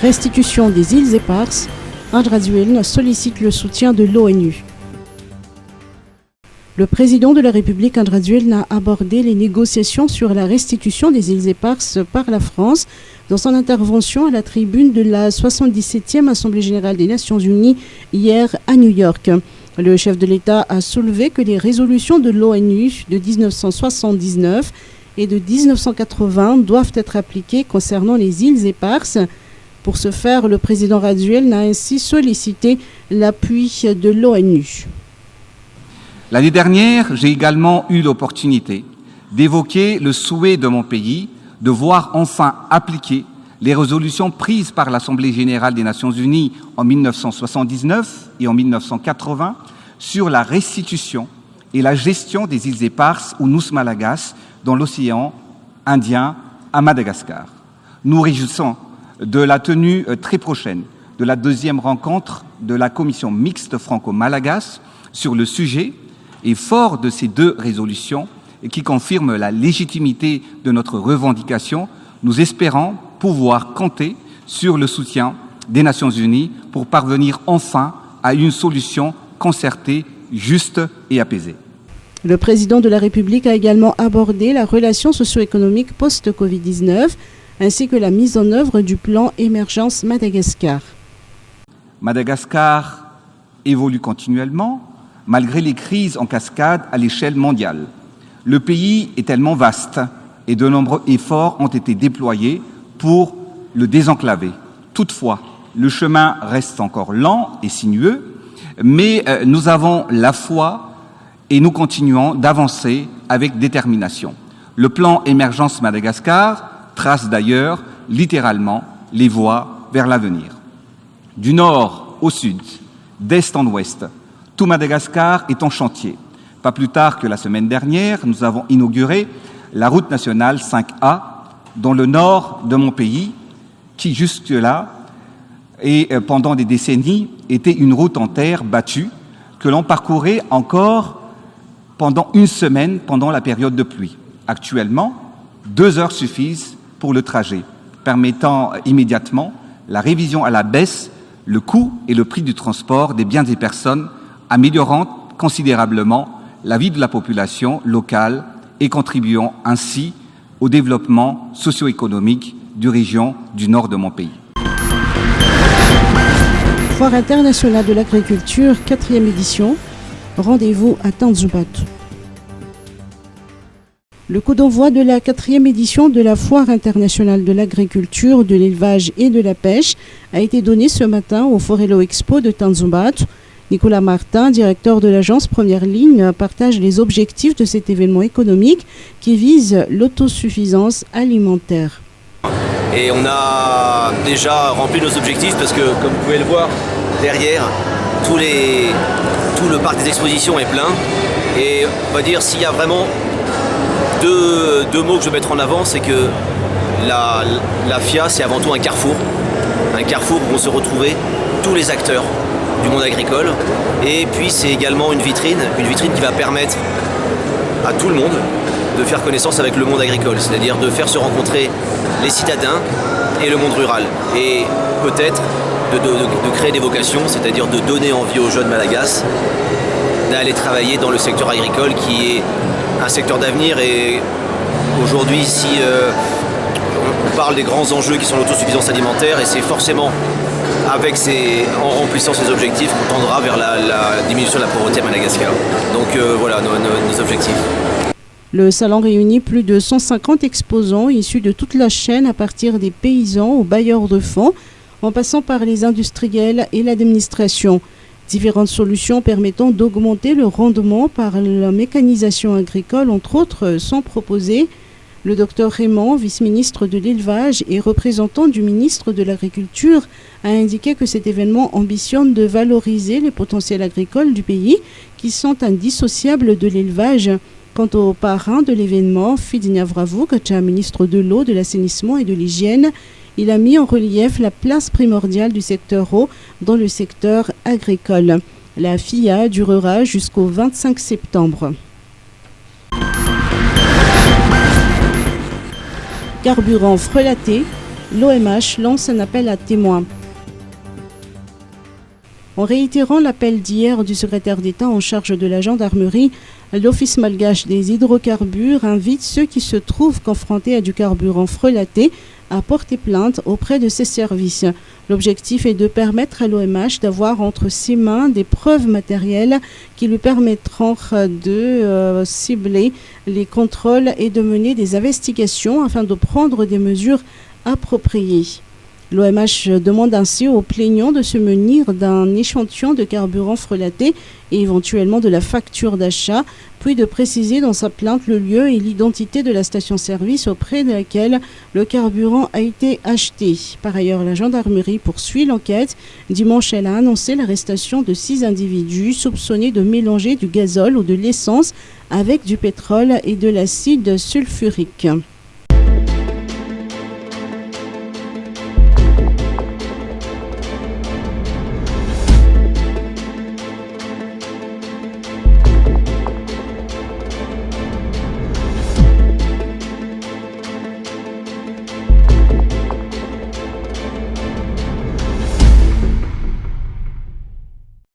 Restitution des îles éparses, Andrade sollicite le soutien de l'ONU. Le président de la République, Andrade a abordé les négociations sur la restitution des îles éparses par la France dans son intervention à la tribune de la 77e Assemblée générale des Nations unies hier à New York. Le chef de l'État a soulevé que les résolutions de l'ONU de 1979 et de 1980 doivent être appliquées concernant les îles éparses. Pour ce faire, le président Raduel a ainsi sollicité l'appui de l'ONU. L'année dernière, j'ai également eu l'opportunité d'évoquer le souhait de mon pays de voir enfin appliquer les résolutions prises par l'Assemblée générale des Nations unies en 1979 et en 1980 sur la restitution et la gestion des îles éparses ou Nus Malagas dans l'océan Indien à Madagascar. Nous réjouissons de la tenue très prochaine de la deuxième rencontre de la commission mixte franco-malagasy sur le sujet et fort de ces deux résolutions qui confirment la légitimité de notre revendication, nous espérons pouvoir compter sur le soutien des Nations unies pour parvenir enfin à une solution concertée, juste et apaisée. Le président de la République a également abordé la relation socio-économique post-Covid-19 ainsi que la mise en œuvre du plan Émergence Madagascar. Madagascar évolue continuellement malgré les crises en cascade à l'échelle mondiale. Le pays est tellement vaste et de nombreux efforts ont été déployés pour le désenclaver. Toutefois, le chemin reste encore lent et sinueux, mais nous avons la foi et nous continuons d'avancer avec détermination. Le plan Émergence Madagascar trace d'ailleurs littéralement les voies vers l'avenir. Du nord au sud, d'est en ouest, tout Madagascar est en chantier. Pas plus tard que la semaine dernière, nous avons inauguré la route nationale 5A dans le nord de mon pays, qui jusque-là, et pendant des décennies, était une route en terre battue que l'on parcourait encore pendant une semaine pendant la période de pluie. Actuellement, 2 heures suffisent pour le trajet, permettant immédiatement la révision à la baisse, le coût et le prix du transport des biens et personnes, améliorant considérablement la vie de la population locale et contribuant ainsi au développement socio-économique du région du nord de mon pays. Foire internationale de l'agriculture, 4e édition. Rendez-vous à Tanzoubat. Le coup d'envoi de la 4e édition de la Foire internationale de l'agriculture, de l'élevage et de la pêche a été donné ce matin au Forello Expo de Tanzoubat. Nicolas Martin, directeur de l'agence Première Ligne, partage les objectifs de cet événement économique qui vise l'autosuffisance alimentaire. Et on a déjà rempli nos objectifs parce que, comme vous pouvez le voir, derrière, tout le parc des expositions est plein. Et on va dire, s'il y a vraiment deux mots que je veux mettre en avant, c'est que la FIA, c'est avant tout un carrefour où vont se retrouver tous les acteurs du monde agricole, et puis c'est également une vitrine qui va permettre à tout le monde de faire connaissance avec le monde agricole, c'est-à-dire de faire se rencontrer les citadins et le monde rural, et peut-être de créer des vocations, c'est-à-dire de donner envie aux jeunes malagasy d'aller travailler dans le secteur agricole qui est un secteur d'avenir. Et aujourd'hui, si on parle des grands enjeux qui sont l'autosuffisance alimentaire, et c'est forcément en remplissant ces objectifs qu'on tendra vers la diminution de la pauvreté à Madagascar. Donc voilà nos objectifs. Le salon réunit plus de 150 exposants issus de toute la chaîne, à partir des paysans aux bailleurs de fonds, en passant par les industriels et l'administration. Différentes solutions permettant d'augmenter le rendement par la mécanisation agricole, entre autres, sont proposées. Le docteur Raymond, vice-ministre de l'élevage et représentant du ministre de l'Agriculture, a indiqué que cet événement ambitionne de valoriser les potentiels agricoles du pays qui sont indissociables de l'élevage. Quant au parrain de l'événement, Fidinia Vravouk, ministre de l'eau, de l'assainissement et de l'hygiène, il a mis en relief la place primordiale du secteur eau dans le secteur agricole. La FIA durera jusqu'au 25 septembre. Carburant frelaté, l'OMH lance un appel à témoins. En réitérant l'appel d'hier du secrétaire d'État en charge de la gendarmerie, l'Office malgache des hydrocarbures invite ceux qui se trouvent confrontés à du carburant frelaté à porter plainte auprès de ses services. L'objectif est de permettre à l'OMH d'avoir entre ses mains des preuves matérielles qui lui permettront de cibler les contrôles et de mener des investigations afin de prendre des mesures appropriées. L'OMH demande ainsi aux plaignants de se munir d'un échantillon de carburant frelaté et éventuellement de la facture d'achat, puis de préciser dans sa plainte le lieu et l'identité de la station-service auprès de laquelle le carburant a été acheté. Par ailleurs, la gendarmerie poursuit l'enquête. Dimanche, elle a annoncé l'arrestation de 6 individus soupçonnés de mélanger du gazole ou de l'essence avec du pétrole et de l'acide sulfurique.